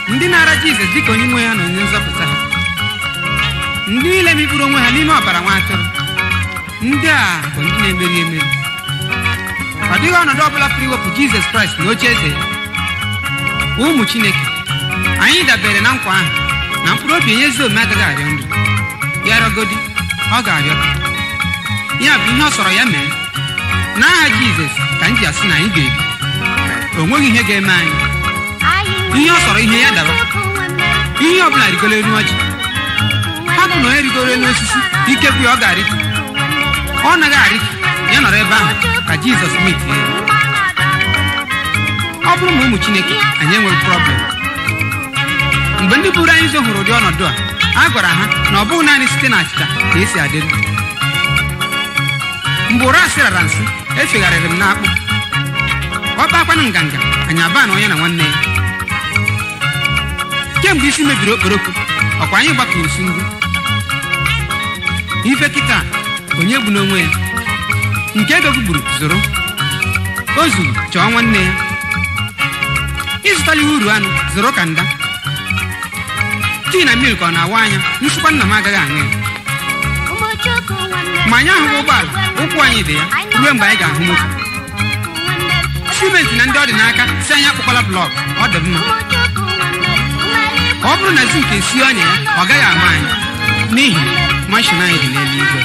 ndị na-ara Jizọs dịka onye nwe ya na onye nzọpụta ha, ndị niile mikpuru onwe ha n'ime ọbara nwa atụrụ, ndị a bụ ndị na-emeri emeri. Ọ dịghị ọnọdụ ọbụla pụrụ iwepụ Jizọs Kraịst na oche eze ya. Ụmụ Chineke, anyị dabere na nkwa ahụ na mkpụrụ obi onye ezi omume agaghị arịọ ndụ ya, rịọgodi ọ ga-arịọ. Ya bụ ihe ọ sọrọ ya mee. N'aha Jizọs ka m ji asị na anyị ga-ebi, o nweghị ihe ga-eme anyị. Ihe ọ sọrọ ihe ya daba. Ihe ọ bụla rigoro elu ọjị, hapụ na onye rigoro elu osisi ike bụ ya ọ ga-arịtu. Ọ naghị arịtu, ya nọrọ ebe ahụ ka Jizọs metie ya. Ọ bụrụ na ụmụ Chineke anyị enweghị problem. Mgbe ndị buru anyị ụzọ hụrụ ụdị ọnọdụ a gwara ha na ọ bụghị naanị site na achịcha ka esi adị ndụ. Mgbe ụra asị rara nsị, efegharịrị m n'akpụ. Ọ kpakwanụ nganga, anyị abaa na onye na nwanne ya. Kemgbe isi mebiri okporoko, ọkwa anyị gbapụrụ usu ngụ. Ife kịta onye gbu n'onwe ya, nke ego gburu zụrụ, o zuru chọọ nwanne ya. Ịzụtala ihe uru anụ zụrụ ka nda. Tii na milk ọ na-awa anya, nsịkwa nna m agaghị aṅụ ya. Ma anyị ahụghị ụgbọala, ụkwụ anyị dị ya ruo mgbe anyị ga-ahụ moto. Simenti na ndị ọ dị n'aka si anyị akpụkwala blọk, ọ dị mma. Ọ bụrụ na zinc esi ọnya ya, ọ gaghị ama anyị, n'ihi mashịn anyị dị n'eluigwe.